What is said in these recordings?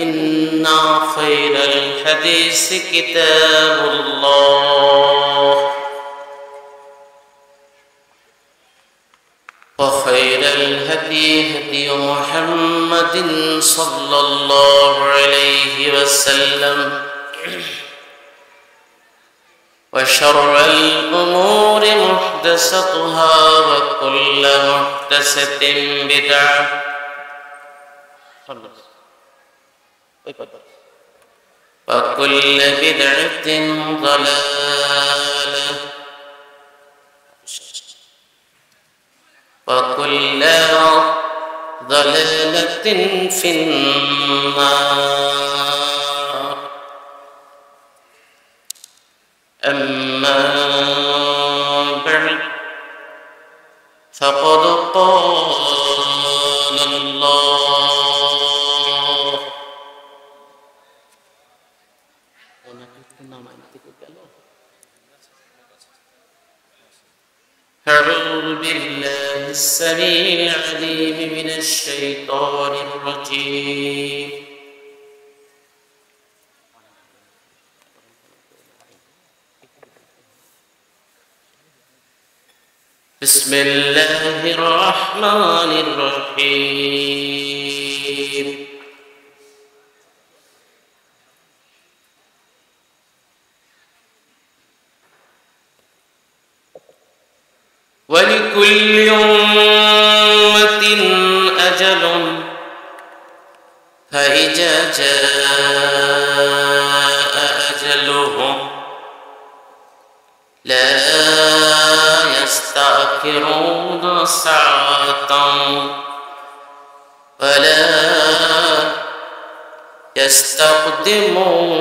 إن خير الحديث كتاب الله وخير الهدي هدي محمد صلى الله عليه وسلم وشر الأمور محدثاتها وكل محدثة بدعة وكل بدعة ضلالة وكل ضلالة في النار. أما بعد فقد قال الله أعوذ بالله السميع العليم من الشيطان الرجيم. بسم الله الرحمن الرحيم. ولكل أمة أجل فإذا جاء أجلهم لا يستأخرون ساعة ولا يستقدمون.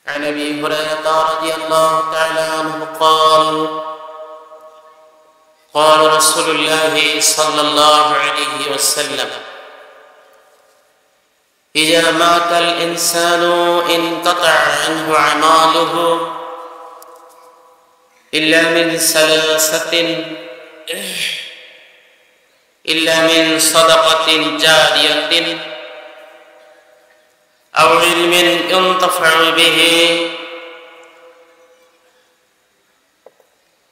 عن أبي هريرة رضي الله تعالى عنه قال قال رسول الله صلى الله عليه وسلم إذا مات الإنسان انقطع عنه أعماله إلا من صدقة جارية أو علم ينتفع به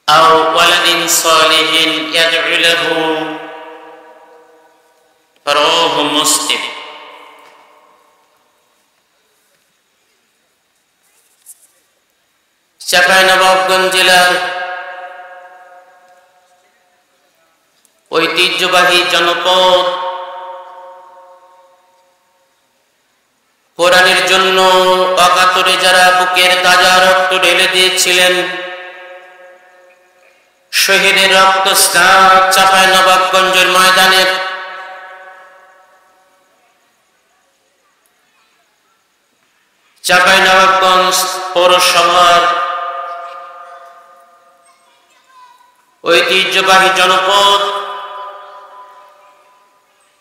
أو ولد صالح يدعو له. رواه مسلم. চাঁপাইনবাবগঞ্জ জেলার ঐতিহ্যবাহী জনপদ, কোরআনের জন্য অকাতরে যারা বুকের তাজা রক্ত ঢেলে দিয়েছিলেন, শহীদের রক্ত স্নান চাঁপাইনবাবগঞ্জের ময়দানে চাঁপাইনবাবগঞ্জ পৌরসভার ঐতিহ্যবাহী জনপদ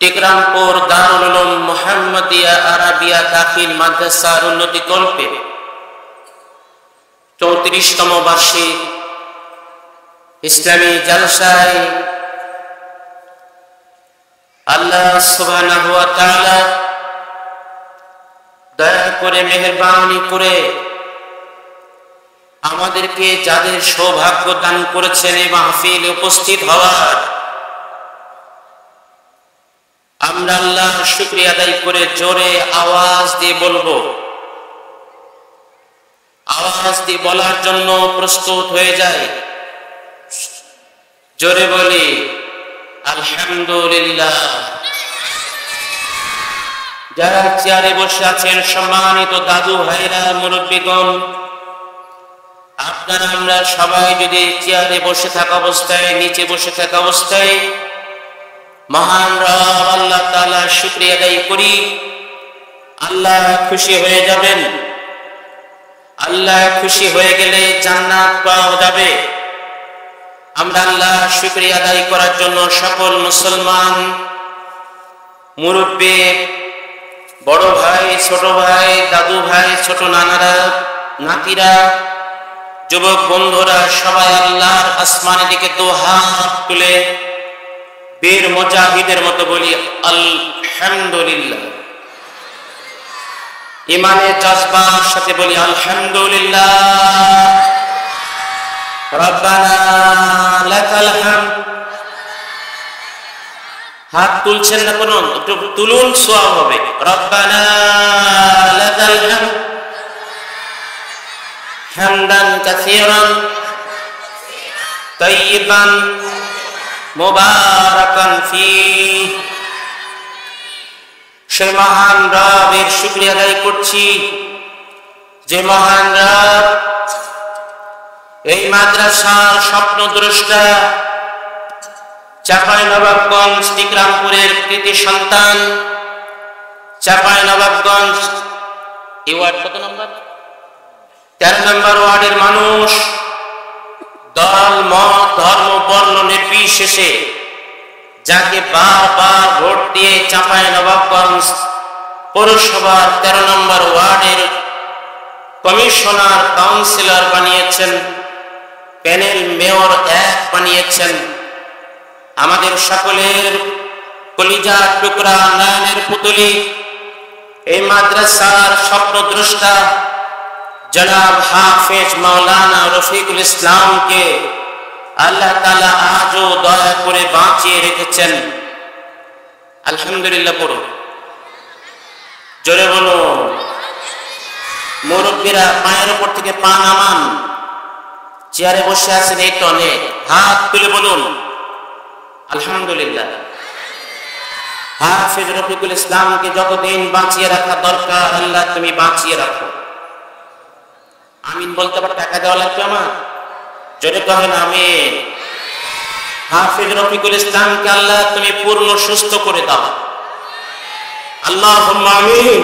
টিকরামপুর দারুল উলুম মুহাম্মাদিয়া আরাবিয়া দাখিল মাদ্রাসার উন্নতি কল্পে 34তম বার্ষিক ইসলামী জালসায় আল্লাহ সুবহানাহু ওয়া তাআলা দয়া করে মেহেরবানি করে আমাদেরকে যাদের সৌভাগ্য দান করেছেন এই মাহফিলে উপস্থিত হওয়ার, আমরা আল্লাহর শুকরিয়া আদায় করে জোরে আওয়াজ দিয়ে বলবো। আওয়াজ দিয়ে বলার জন্য প্রস্তুত হয়ে যায়। জোরে বলি আলহামদুলিল্লাহ। যারা চেয়ারে বসে আছেন সম্মানিত দাদু ভাইরা, মুরব্বীগণ, আপনারা আমরা সবাই যদি চেয়ারে বসে থাকা অবস্থায়, নিচে বসে থাকা অবস্থায় মহান রব আল্লাহ তাআলার শুকরিয়া আদায় করি, আল্লাহ খুশি হয়ে যাবেন। আল্লাহ খুশি হয়ে গেলে জান্নাত পাওয়া যাবে। আমরা আল্লাহর শুকরিয়া আদায় করার জন্য সকল মুসলমান, মুরব্বী, বড় ভাই, ছোট ভাই, দাদু ভাই, ছোট নানারা, নাতিরা, যুবক বন্ধুরা সবাই আল্লাহর আসমানের দিকে দু হাত তুলে বীর মুজাহিদের মতো বলি আলহামদুলিল্লাহ। ইমানের জজবার সাথে বলি আলহামদুলিল্লাহ। রব্বানা লাকাল হামদ। হাত তুলছেন না কোনো, একটু তুলুন, সওয়াব হবে। রব্বানা লাকাল হামদ হামদান কাসীরান তাইয়িবান মুবারাকান ফীহ। সে মহান রবের শুকরিয়া আদায় করছি যে মহান রব এই মাদ্রাসার স্বপ্নদ্রষ্টা, চাঁপাইনবাবগঞ্জ বিক্রমপুরের কৃতি সন্তান, চাঁপাইনবাবগঞ্জ এই ওয়ার্ড কত নম্বর, 13 নম্বর ওয়ার্ডের মানুষ দল মত ধর্ম বর্ণ নির্বিশেষে যাকে বারবার ভোট দিয়ে চাঁপাইনবাবগঞ্জ পৌরসভার 13 নম্বর ওয়ার্ডের কমিশনার কাউন্সিলর বানিয়েছেন, প্যানেল মেয়র 1 বানিয়েছেন, আমাদের সকলের কলিজার টুকরা নয়নের পুতুলি, এই মাদ্রাসার স্বপ্নদ্রষ্টা জনাব হাফেজ মাওলানা রফিকুল ইসলামকে আল্লাহ তাআলা আজও দয়া করে বাঁচিয়ে রেখেছেন। আলহামদুলিল্লাহ পড়ো, জোরে বলো। মুরব্বীরা পায়ের উপর থেকে পা নামান, চেয়ারে বসে আছেন এই তো অনেক, হাত তুলে বলুন আলহামদুলিল্লাহ। হাফেজ রফিকুল ইসলামকে যতদিন বাঁচিয়ে রাখা দরকার আল্লাহ তুমি বাঁচিয়ে রাখো। আমিন বলতে আবার টাকা দেওয়া লাগবে আমার, জোরে কহেন আমিন। হাফেজ রফিকুল ইসলামকে আল্লাহ তুমি পূর্ণ সুস্থ করে দাও, আল্লাহুম্মা আমিন।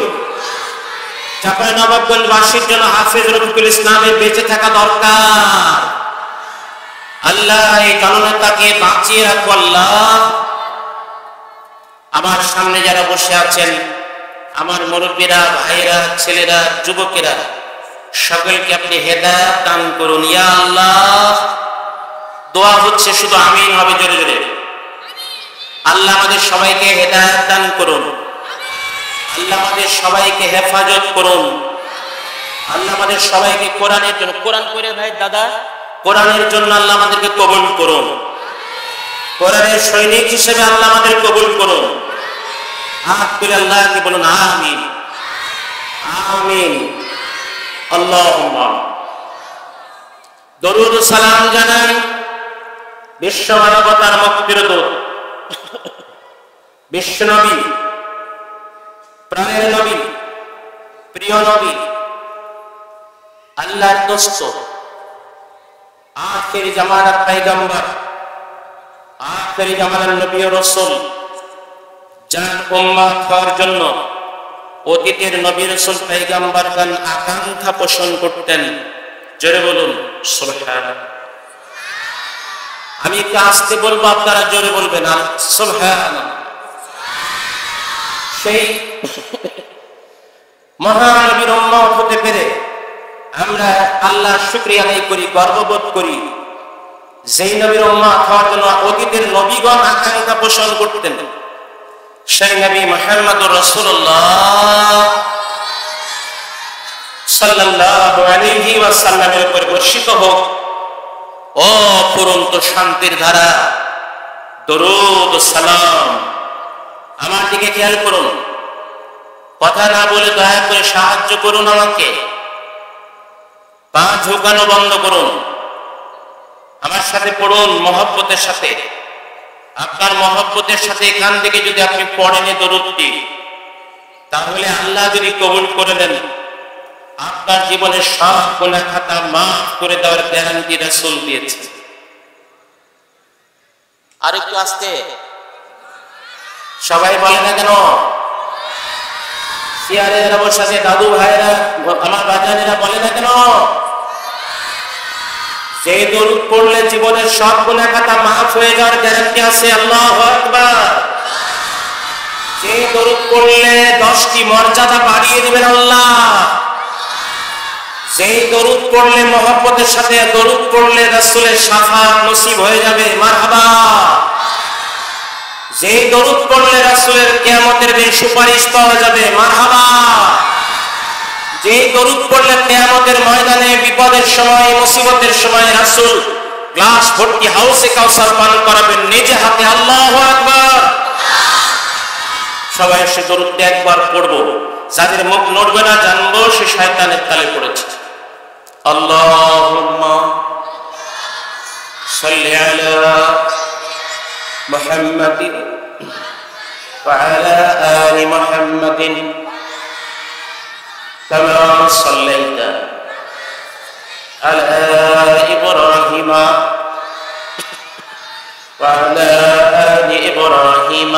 চাঁপাইনবাবগঞ্জবাসীর জন্য হাফেজ রফিকুল ইসলামের বেঁচে থাকা দরকার। আল্লাহ এই জননেতাকে বাঁচিয়ে রাখো আল্লাহ। আমার সামনে যারা বসে আছেন, আমার মুরব্বীরা, ভাইরা, ছেলেরা, যুবকেরা, সকলকে আপনি হেদায়েত দান করুন ইয়া আল্লাহ। দোয়া হচ্ছে শুধু আমিন হবে, জোরে জোরে। আল্লাহ আমাদের সবাইকে হেদায়েত দান করুন, আল্লাহ আমাদের সবাইকে হেফাজত করুন, আল্লাহ আমাদের সবাইকে কোরআনের জন্য, কোরআন করে ভাই দাদা, কোরআনের জন্য আল্লাহ আমাদেরকে কবুল করুন, কোরআনের সৈনিক হিসেবে আল্লাহ আমাদের কবুল করুন। হাত তুলে আল্লাহকে বলুন আমিন আমিন আল্লাহুম্মা। দরুদ ও সালাম জানাই বিশ্ব মানবতার মুক্তির দূত, বিশ্ব নবী, প্রাণের নবী, প্রিয় নবী, আল্লাহর দোস্ত, আখিরি জামানার পয়গম্বর, আখিরি জামানার নবী ও রাসূল, যার উম্মত হওয়ার জন্য অতীতের নবী রাসূল পয়গম্বরগণ আকাঙ্ক্ষা পোষণ করতেন। জোরে বলুন সুবহানাল্লাহ। আমি একটু আস্তে বলবো, আপনারা জোরে বলবেন সুবহানাল্লাহ। সেই মহানবীর উম্মত হতে পেরে আমরা আল্লাহর শুকরিয়া আদায় করি, গর্ববোধ করি। যেই নবীর উম্মত হওয়ার জন্য অতীতের নবীগণ আকাঙ্ক্ষা পোষণ করতেন, সেই নবী মুহাম্মদুর রাসূলুল্লাহ সাল্লাল্লাহু আলাইহি ওয়াসাল্লামের উপর বর্ষিত হোক অফুরন্ত শান্তির ধারা, দরুদ ও সালাম। আমার দিকে খেয়াল করুন, কথা না বলে দয়া করে সাহায্য করুন আমাকে, পা ঝুঁকানো বন্ধ করুন, আমার সাথে পড়ুন মহব্বতের সাথে। আপনার মহব্বতের সাথে এখান থেকে যদি আপনি পড়েন এই দরুদটি, তাহলে আল্লাহ যদি কবুল করে দেন, আপনার জীবনের সব গুনাহ খাতা মাফ করে দেওয়ার গ্যারান্টি রাসূল দিয়েছে। আর একটু আস্তে, সবাই বলে না কেন? চেয়ারে যারা বসে আছে, দাদু ভাইরা, আমার বাজানেরা বলে না কেন? যে দরুদ পড়লে জীবনের সব গুনাহ খাতা মাফ হয়ে যাওয়ার গ্যারান্টি আছে। আল্লাহু আকবার। যে দরুদ পড়লে 10টি মর্যাদা বাড়িয়ে দিবেন আল্লাহ। যেই দরুদ পড়লে মহব্বতের সাথে দরুদ পড়লে রাসূলের শাফাত নসিব হয়ে যাবে, মারহাবা। যেই দরুদ পড়লে রাসূলের কিয়ামতের দিন সুপারিশ পাওয়া যাবে, মারহাবা। যেই দরুদ পড়লে কিয়ামতের ময়দানে বিপদের সময় মুসিবতের সময় রাসূল গ্লাস ভর্তি হাউসে কাউসার পান করাবেন নিজে হাতে, আল্লাহু আকবার। সবাই সে দরুদটা একবার পড়বো, যাদের মুখ নড়বে না জানবো সে শয়তানের তালে পড়েছে। আল্লাহুম্মা সাল্লি আলা মুহাম্মাদিন ওয়া আলা আলি মুহাম্মাদিন কামা সাল্লাইতা আলা ইব্রাহিম ওয়া আলা আলি ইব্রাহিম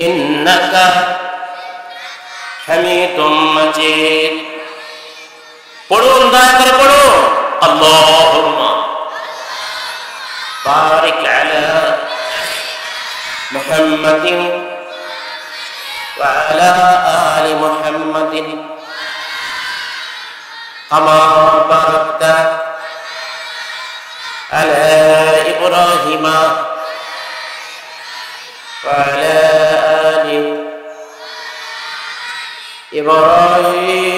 ইন্নাকা হামিদুম মাজিদ। পড়ুন, দয়া করে পড়ুন। আল্লাহুম্মা বারিক আলা মুহাম্মাদিন ওয়া আলা আলি মুহাম্মাদিন কামা বারাকতা আলা ইব্রাহিম ওয়া আলা আলি ইব্রাহিম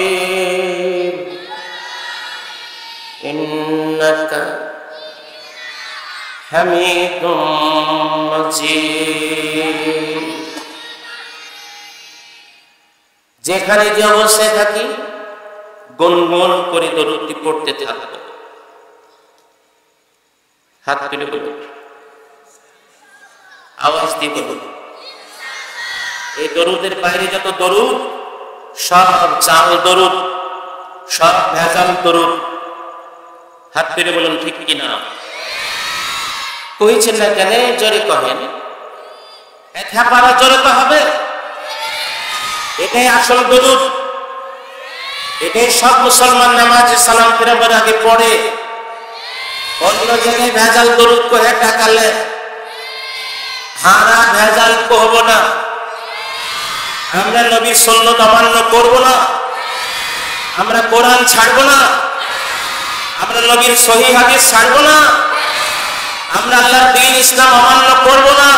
ইন্নাকা হামিদুম মাজিদ। যেখানে যে অবস্থায় থাকি গুনগুন করে দরুদটি পড়তে থাকবো। হাত তুলে বলুন, আওয়াজ দিয়ে বলুন। এই দরুদের বাইরে যত দরুদ সব জাল দরুদ, সব ভেজাল দরুদ। হাত তুলে বলুন ঠিক কিনা? কইছেন না কেন? জোরে কহেন। পারা জোরে তো হবে। এটাই আসল দরুদ। এটাই সব মুসলমান নামাজে সালাম ফিরাবার আগে পড়ে। অন্য জায়গায় ভেজাল দরুদ কহে টাকালে হারা ভেজাল কহব না। আমরা নবীর সুন্নাত অমান্য করব না, আমরা কোরআন ছাড়বো না, আমরা নবীর সহিহ হাদিস ছাড়বো না, আমরা আল্লাহর দ্বীন ইসলাম অমান্য করব না।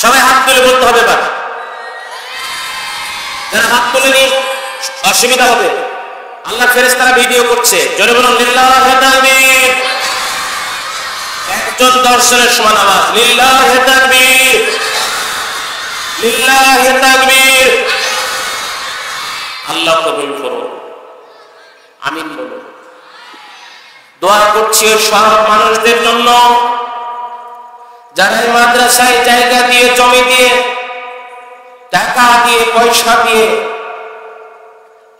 সবাই হাত তুলে বলতে হবে। বা যারা হাত তুলেনি অসুবিধা হবে। আল্লাহ ফেরেশতারা ভিডিও করছে, জোরে বলুন লিল্লাহি তাকবীর। একজন দর্শনের সমান আওয়াজ, লিল্লাহি তাকবীর, লিল্লাহি তাকবীর। আল্লাহ কবুল করুন, আমিন বলুন। দোয়া করছি সব মানুষদের জন্য যারা মাদ্রাসায় জায়গা দিয়ে, জমি দিয়ে, টাকা দিয়ে, পয়সা দিয়ে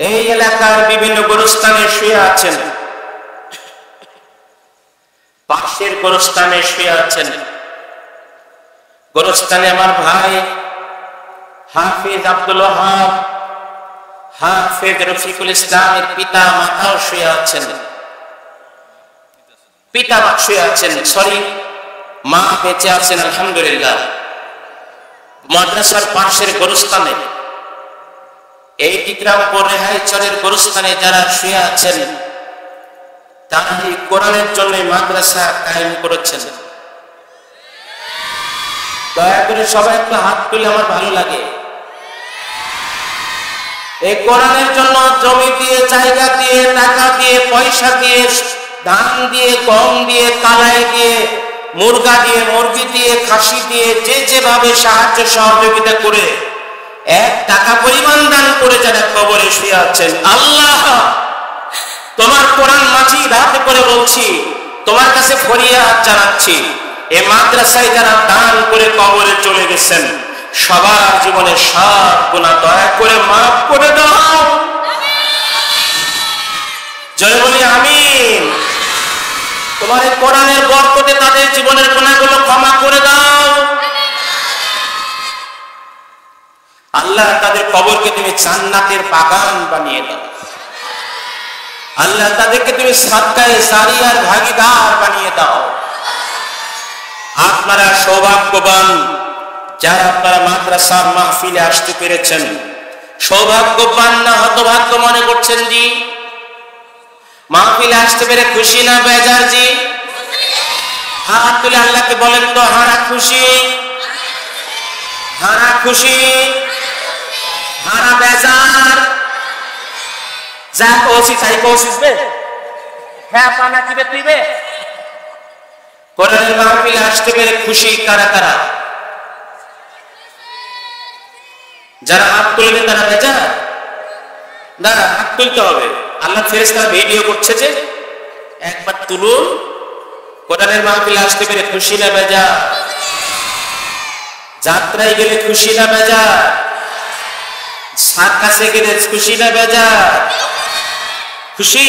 এই এলাকার বিভিন্ন গোরস্থানে শুয়ে আছেন, পাশের গোরস্থানে শুয়ে আছেন। গোরস্থানে আমার ভাই হাফিজ আব্দুল ওয়াহাব, হাফিজ রফিকুল ইসলামের পিতা মাতাও শুয়ে আছেন। পিতা মা শুয়ে আছেন, সরি মা বেঁচে আছেন আলহামদুলিল্লাহ। মাদ্রাসার পাশের গোরস্থানে, এই ইকরামপুর রেহাইচরের গোরস্থানে যারা শুয়ে আছেন তারা এই কোরআনের জন্য মাদ্রাসা কায়েম করেছেন। দয়া করে সবাই একটু হাত তুলে, আমার ভালো লাগে। এই কোরআনের জন্য জমি দিয়ে, জায়গা দিয়ে, টাকা দিয়ে, পয়সা দিয়ে, ধান দিয়ে, গম দিয়ে, কালাই দিয়ে, মুরগা দিয়ে, মুরগি দিয়ে, খাসি দিয়ে, যে যেভাবে সাহায্য সহযোগিতা করে 1 টাকা পরিমাণ দান করে যারা কবরে শুয়ে আছেন, আল্লাহ তোমার কোরআন মাঝি রাতে করে বলছি, তোমার কাছে ফরিয়াদ জানাচ্ছি, এই মাদ্রাসায় যারা দান করে কবরে চলে গেছেন সবার জীবনের সব গুনাহ দয়া করে মাফ করে দাও। জয় বলি আমিন। তোমার এই কোরআনের বরকতে তাদের জীবনের গুনাহগুলো ক্ষমা করে দাও। আল্লাহ তাদের কবরকে তুমি জান্নাতের বাগান বানিয়ে দাও। আল্লাহ তাদেরকে তুমি সাদকায়ে জারিয়ার ভাগীদার বানিয়ে দাও। আপনারা সৌভাগ্যবান যারা আপনারা মাদ্রাসার মাহফিলে আসতে পেরেছেন। সৌভাগ্যবান না হতভাগ্য মনে করছেন জি? মাহফিলে আসতে পেরে খুশি না বেজার জি? হাত তুলে আল্লাহকে বলেন তো, হারা খুশি, হারা খুশি, হারা বেজার? যা কৌশি তাই কৌশিসবে, হ্যাঁ পানা কিবে তুইবে। কোরআনের মাহফিলে আসতে পেরে খুশি কারা কারা? যারা হাত তুলবে তারা বেজার না? হাত তুলতে হবে। আল্লাহ ফেরেশতারা ভিডিও করছে যে, একবার তুলুন। কোরআনের মাহফিলে আসতে পেরে খুশি না বেজার? যাত্রায় গেলে খুশি না বেজার? সার্কাসে গেলে খুশি না বেজার? খুশি।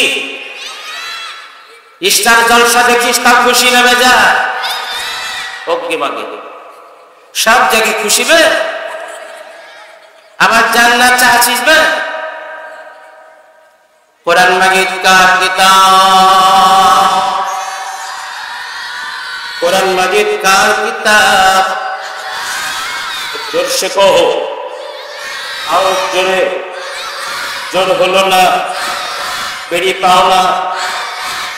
স্টার জলসা দেখিস তা খুশি না বেজার? ওকে মাগে সব জায়গায় খুশিবে। আবার জান্নাত চাচ্ছিস বে? কোরআন মাজিদ কার কিতাব? কোরআন মাজিদ কার কিতাব? জোর সে কहो, आओ জোরে। জোর হলো না, বেরি পাও না,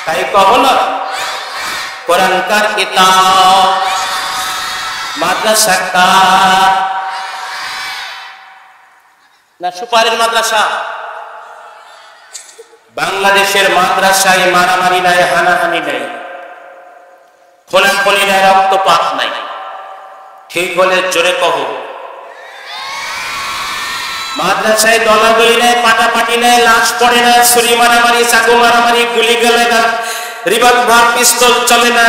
তাই কहो না। কোরআন কার কিতাব, মাদ্রাসা কার? না সুপারের মাদ্রাসা? বাংলাদেশের মাদ্রাসায় মারামারি নাই, হানাহানি নাই, খোলাখুলি নাই, রক্তপাত নাই। ঠিক হলে জোরে কहो। মাদ্রাসায় দলাদলি নাই, পাটাপাটি নাই, লাশ পড়ে না, ছুরি মারামারি, চাকু মারামারি, গুলি গেলে না, রিভলভার পিস্তল চলে না।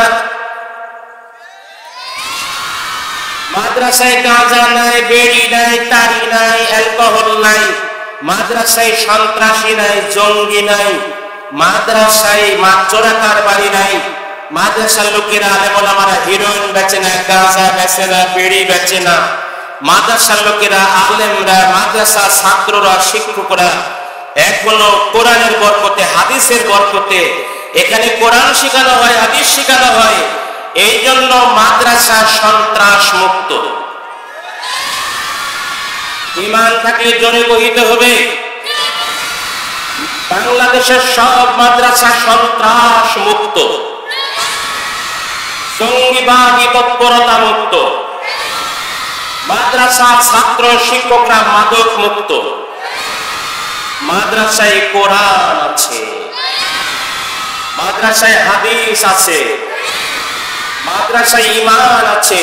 মাদ্রাসায় গাঁজা নাই, বেড়ি নাই, তারি নাই, অ্যালকোহল নাই। মাদ্রাসায় সন্ত্রাসী নাই, জঙ্গি নাই। মাদ্রাসায় চোরা কারবারি নাই। মাদ্রাসার লোকেরা আলেম ওলামারা হিরোইন বেচে না, গাঁজা বেচে না, বেড়ি বেচে না। মাদ্রাসার লোকেরা, আলেমরা, মাদ্রাসার ছাত্ররা, শিক্ষকরা এখনো কোরআনের বরকতে, হাদিসের বরকতে এখানে কোরআন শেখানো হয়, হাদিস শেখানো হয়। এই জন্য মাদ্রাসা সন্ত্রাস মুক্ত। ঈমান থাকলে জোরে বহিতে হবে। বাংলাদেশের সব মাদ্রাসা সন্ত্রাস মুক্ত, জঙ্গিবাদী তৎপরতা মুক্ত। মাদ্রাসা ছাত্র শিক্ষকরা মাদক মুক্ত। মাদ্রাসায় কোরআন আছে, মাদ্রাসায় হাদিস আছে, মাদ্রাসায় ঈমান আছে।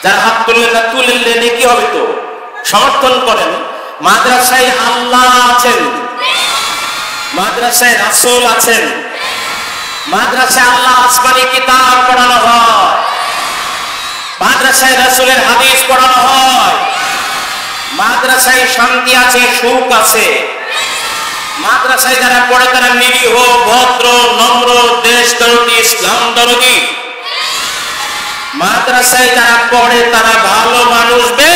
যারা হাত তুললেন না, তুললে নেকি হবে তো, সমর্থন করেন। মাদ্রাসায় আল্লাহ আছেন, মাদ্রাসায় রাসূল আছেন, মাদ্রাসায় আল্লাহ আসমানি কিতাব পড়ানো হয়, মাদ্রাসায় রাসূলের হাদিস পড়ানো হয়। মাদ্রাসায় শান্তি আছে, সুখ আছে। মাদ্রাসায় যারা পড়ে তারা নিরীহ, ভদ্র, নম্র, দেশ দরদি, ইসলাম দরদি। মাদ্রাসায় যারা পড়ে তারা ভালো মানুষ বে।